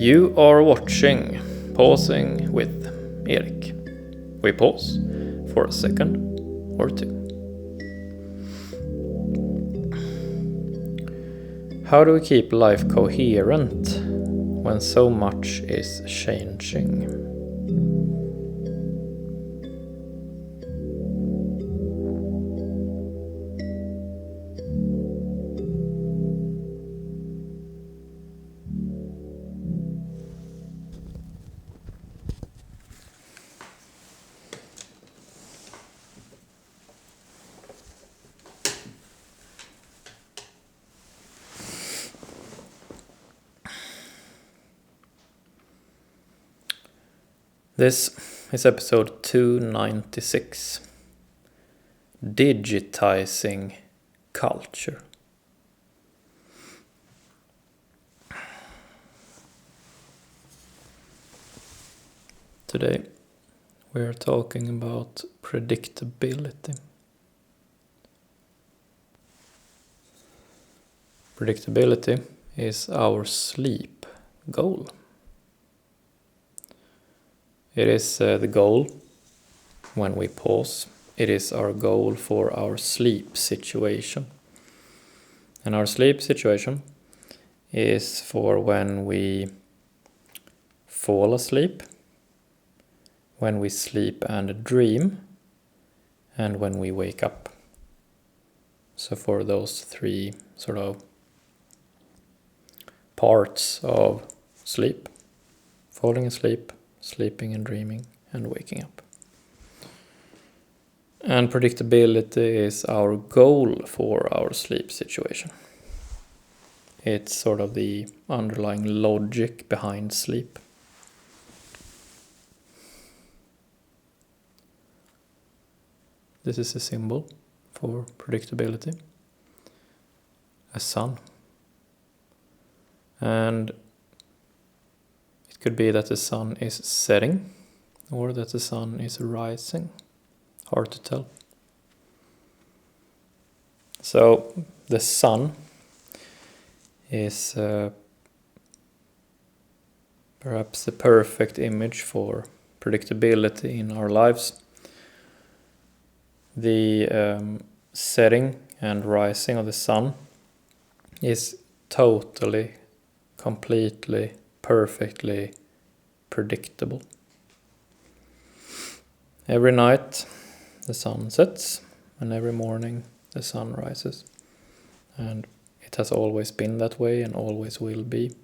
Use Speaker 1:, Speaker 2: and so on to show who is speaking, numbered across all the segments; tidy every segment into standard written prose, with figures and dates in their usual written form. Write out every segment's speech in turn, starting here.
Speaker 1: You are watching Pausing with Erik. We pause for a second or two. How do we keep life coherent when so much is changing? This is episode 296, Digitizing Culture. Today we are talking about predictability. Predictability is our sleep goal. It is the goal when we pause. It is our goal for our sleep situation. And our sleep situation is for when we fall asleep, when we sleep and dream, and when we wake up. So for those three sort of parts of sleep: falling asleep, sleeping and dreaming, and waking up. And predictability is our goal for our sleep situation. It's sort of the underlying logic behind sleep. This is a symbol for predictability: a sun. And could be that the sun is setting or that the sun is rising. Hard to tell. So the sun is perhaps the perfect image for predictability in our lives. The setting and rising of the sun is totally, completely, perfectly predictable. Every night the sun sets and every morning the sun rises. And it has always been that way and always will be.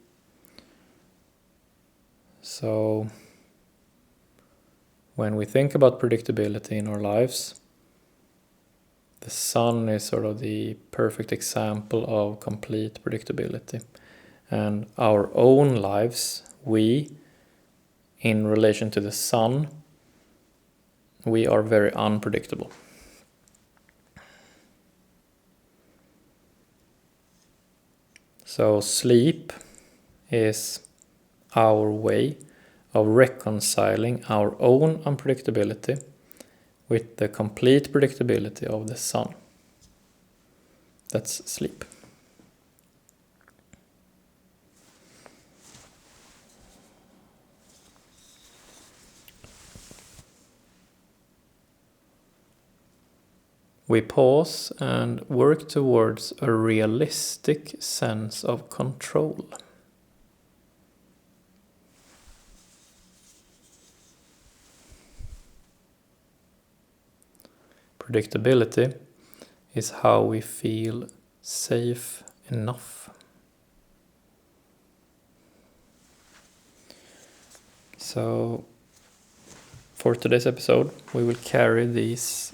Speaker 1: So when we think about predictability in our lives, the sun is sort of the perfect example of complete predictability. And our own lives, we, in relation to the sun, we are very unpredictable. So sleep is our way of reconciling our own unpredictability with the complete predictability of the sun. That's sleep. We pause and work towards a realistic sense of control. Predictability is how we feel safe enough. So, for today's episode, we will carry these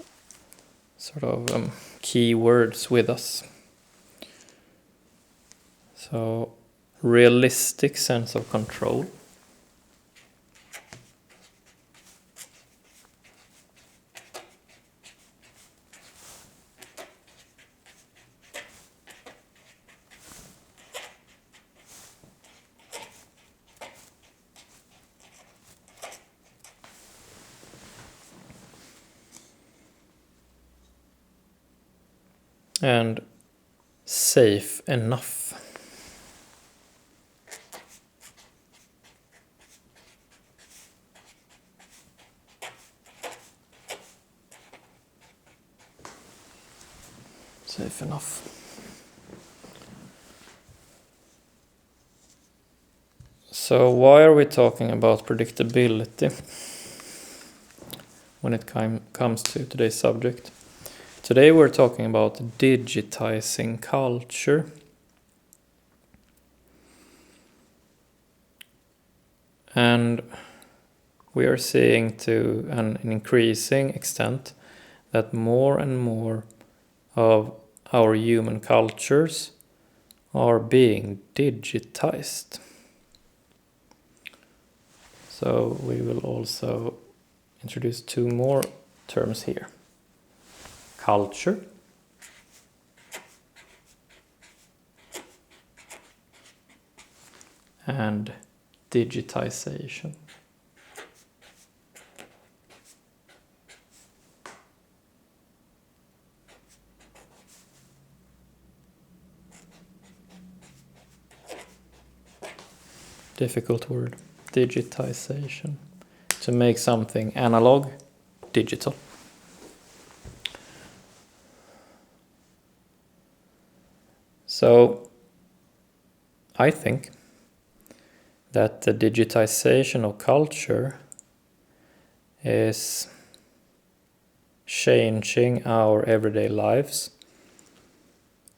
Speaker 1: sort of key words with us. So, realistic sense of control. And safe enough. Safe enough. So why are we talking about predictability when it comes to today's subject? Today we're talking about digitizing culture. And we are seeing to an increasing extent that more and more of our human cultures are being digitized. So we will also introduce two more terms here. Culture and digitization. Difficult word. Digitization. To make something analog, digital. So I think that the digitization of culture is changing our everyday lives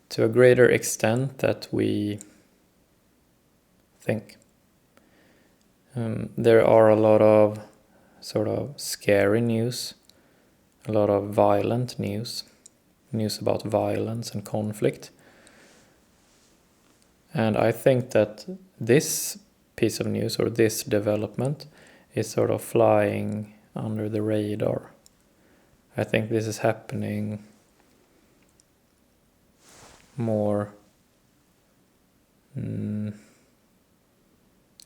Speaker 1: to a greater extent that we think. There are a lot of sort of scary news, a lot of violent news about violence and conflict. And I think that this piece of news or this development is sort of flying under the radar. I think this is happening more.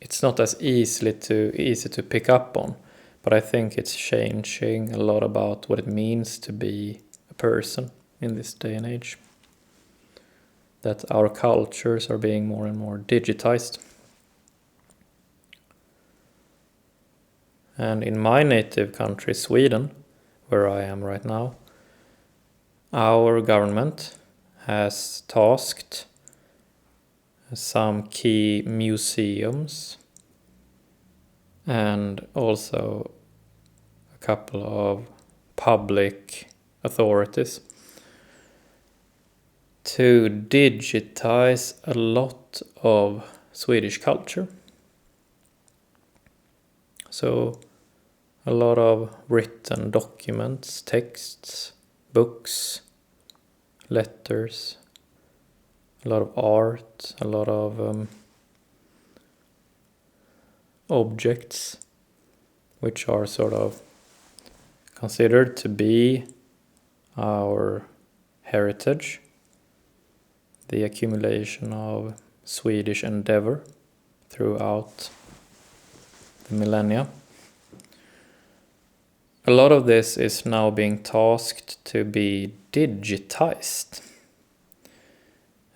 Speaker 1: It's not as easy to pick up on, but I think it's changing a lot about what it means to be a person in this day and age. That our cultures are being more and more digitized. And in my native country, Sweden, where I am right now, our government has tasked some key museums and also a couple of public authorities to digitize a lot of Swedish culture. So a lot of written documents, texts, books, letters, a lot of art, a lot of objects which are sort of considered to be our heritage, the accumulation of Swedish endeavor throughout the millennia. A lot of this is now being tasked to be digitized.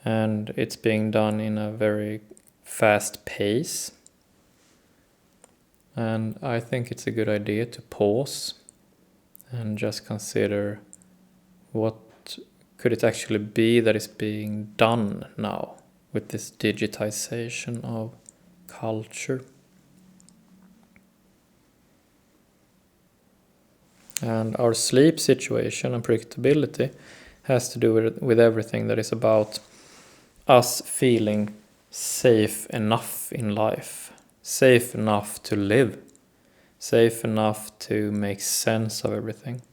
Speaker 1: And it's being done in a very fast pace. And I think it's a good idea to pause and just consider what could it actually be that is being done now with this digitization of culture. And our sleep situation and predictability has to do with everything that is about us feeling safe enough in life, safe enough to live, safe enough to make sense of everything,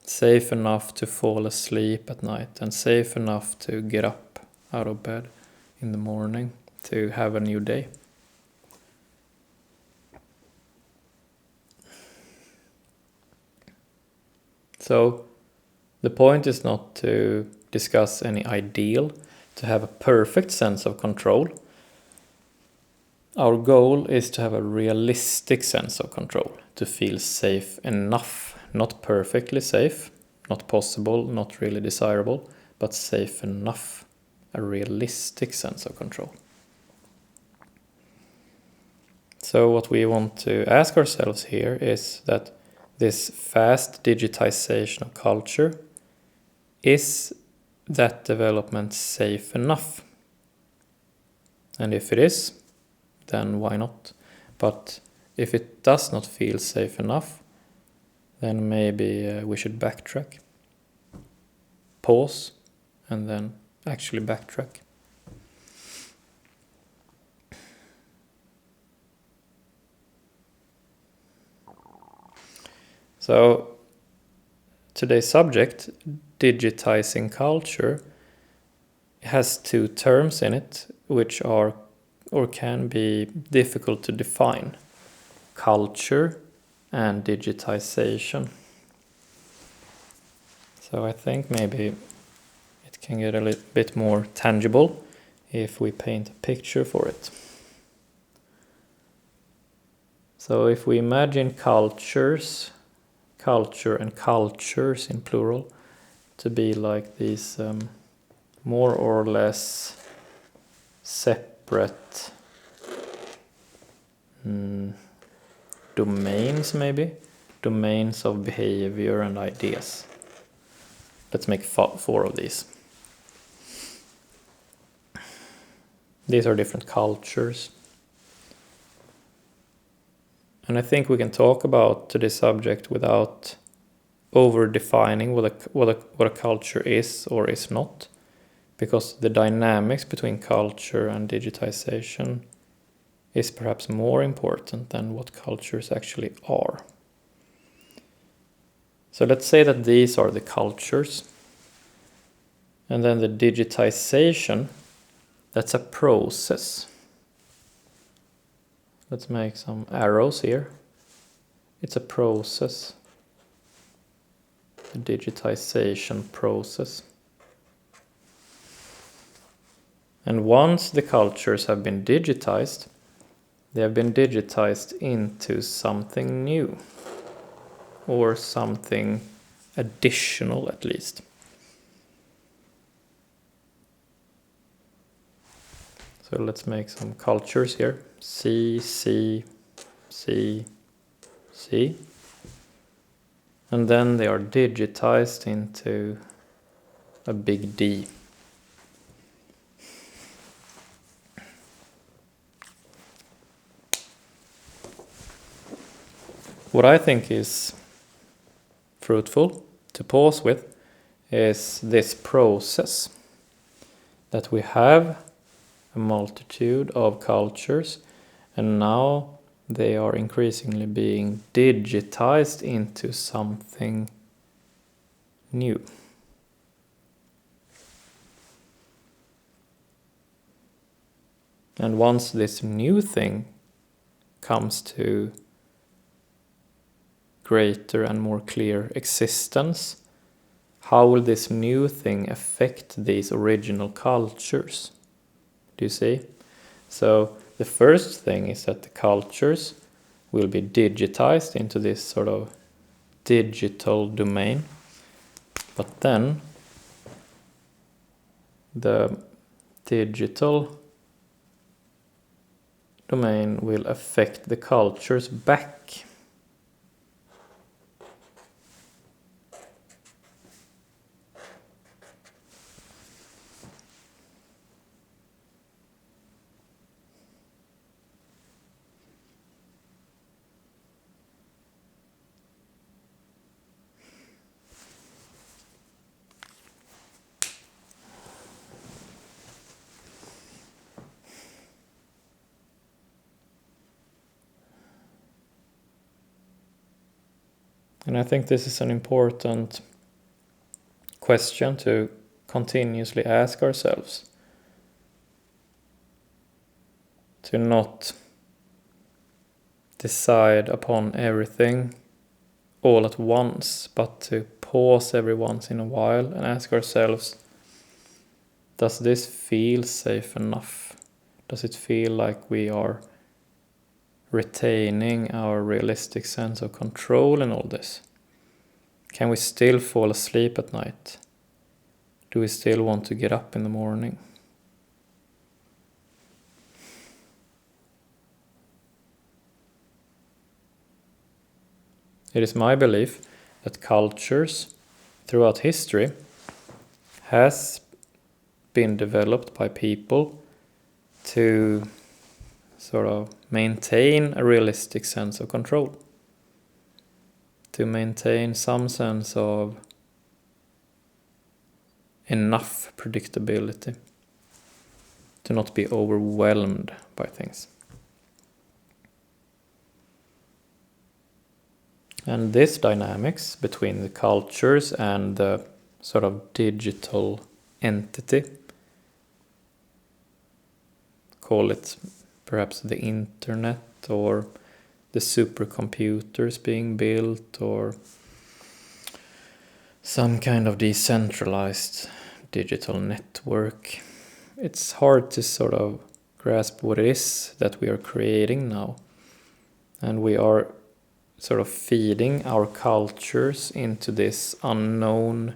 Speaker 1: safe enough to fall asleep at night, and safe enough to get up out of bed in the morning to have a new day. So the point is not to discuss any ideal, to have a perfect sense of control. Our goal is to have a realistic sense of control, to feel safe enough, not perfectly safe, not possible, not really desirable, but safe enough, a realistic sense of control. So what we want to ask ourselves here is that this fast digitization of culture is that development safe enough? And if it is, then why not? But if it does not feel safe enough, then maybe we should backtrack. Pause, and then actually backtrack. So today's subject, digitizing culture, has two terms in it which are or can be difficult to define: culture and digitization. So I think maybe it can get a little bit more tangible if we paint a picture for it. So if we imagine culture and cultures in plural to be like these more or less separate domains, maybe domains of behavior and ideas. Let's make 4 of these. These are different cultures. And I think we can talk about this subject without over-defining what a culture is or is not, because the dynamics between culture and digitization is perhaps more important than what cultures actually are. So let's say that these are the cultures, and then the digitization, that's a process. Let's make some arrows here. It's a process, the digitization process. And once the cultures have been digitized, they have been digitized into something new, or something additional at least. So let's make some cultures here. C, C, C, C. And then they are digitized into a big D. What I think is fruitful to pause with is this process, that we have a multitude of cultures, and now they are increasingly being digitized into something new. And once this new thing comes to greater and more clear existence, how will this new thing affect these original cultures? Do you see? So the first thing is that the cultures will be digitized into this sort of digital domain, but then the digital domain will affect the cultures back. And I think this is an important question to continuously ask ourselves. To not decide upon everything all at once, but to pause every once in a while and ask ourselves, does this feel safe enough? Does it feel like we are retaining our realistic sense of control in all this? Can we still fall asleep at night? Do we still want to get up in the morning? It is my belief that cultures throughout history has been developed by people to sort of maintain a realistic sense of control, to maintain some sense of enough predictability, to not be overwhelmed by things. And this dynamics between the cultures and the sort of digital entity, call it perhaps the internet or the supercomputers being built or some kind of decentralized digital network. It's hard to sort of grasp what it is that we are creating now. And we are sort of feeding our cultures into this unknown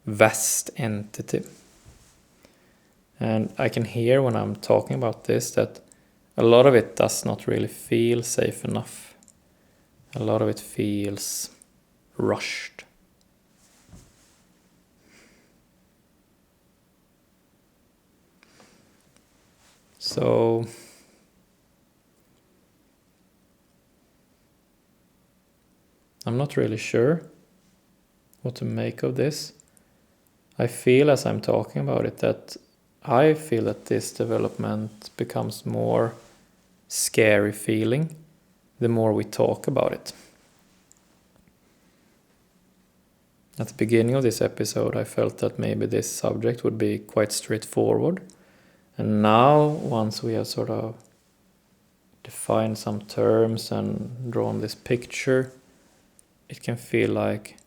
Speaker 1: vast entity. And I can hear when I'm talking about this that a lot of it does not really feel safe enough. A lot of it feels rushed. So I'm not really sure what to make of this. I feel as I'm talking about it that I feel that this development becomes more scary feeling the more we talk about it. At the beginning of this episode, I felt that maybe this subject would be quite straightforward. And now, once we have sort of defined some terms and drawn this picture, it can feel like,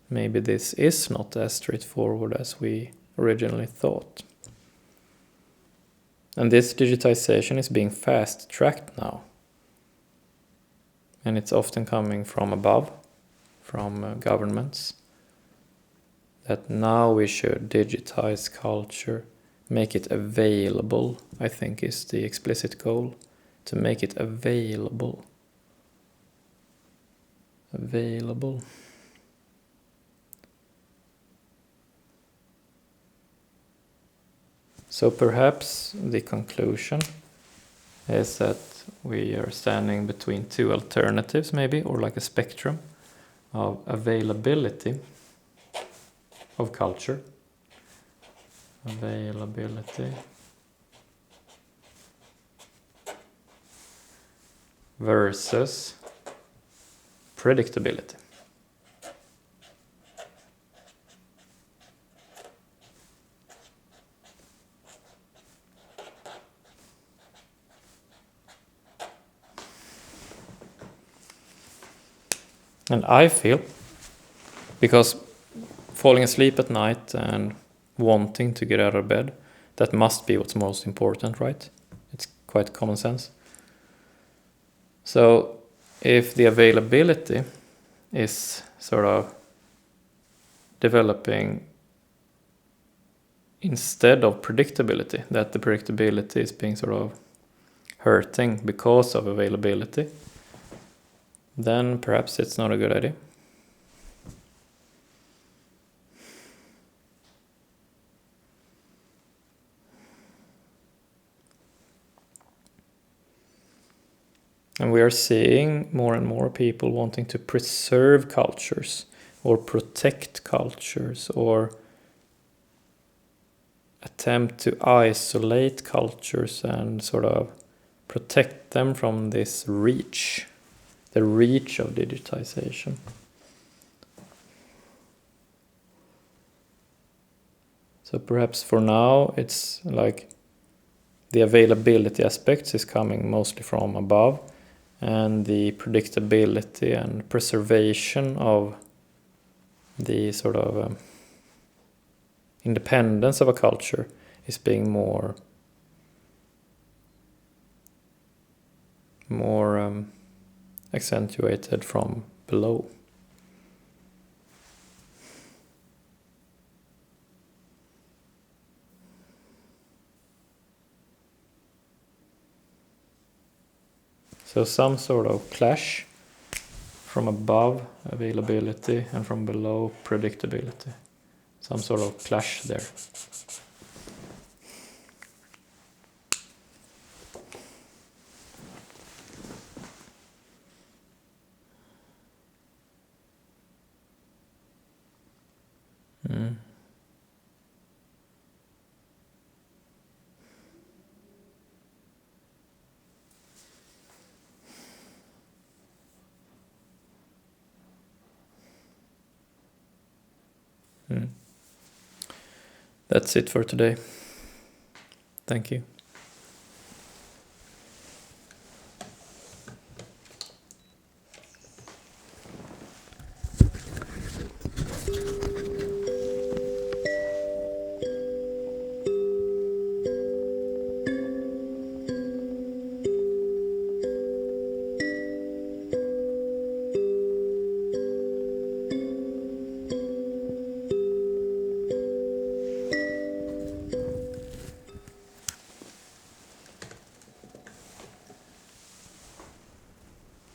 Speaker 1: maybe this is not as straightforward as we originally thought. And this digitization is being fast-tracked now. And it's often coming from above, from governments. That now we should digitize culture, make it available, I think is the explicit goal. To make it available. Available. So perhaps the conclusion is that we are standing between two alternatives maybe, or like a spectrum of availability of culture. Availability versus predictability. And I feel, because falling asleep at night and wanting to get out of bed, that must be what's most important, right? It's quite common sense. So if the availability is sort of developing instead of predictability, that the predictability is being sort of hurting because of availability, then perhaps it's not a good idea. And we are seeing more and more people wanting to preserve cultures or protect cultures or attempt to isolate cultures and sort of protect them from this reach, the reach of digitization. So perhaps for now it's like the availability aspects is coming mostly from above, and the predictability and preservation of the sort of independence of a culture is being more accentuated from below. So some sort of clash from above availability and from below predictability. some sort of clash there. Mm. Mm. That's it for today. Thank you.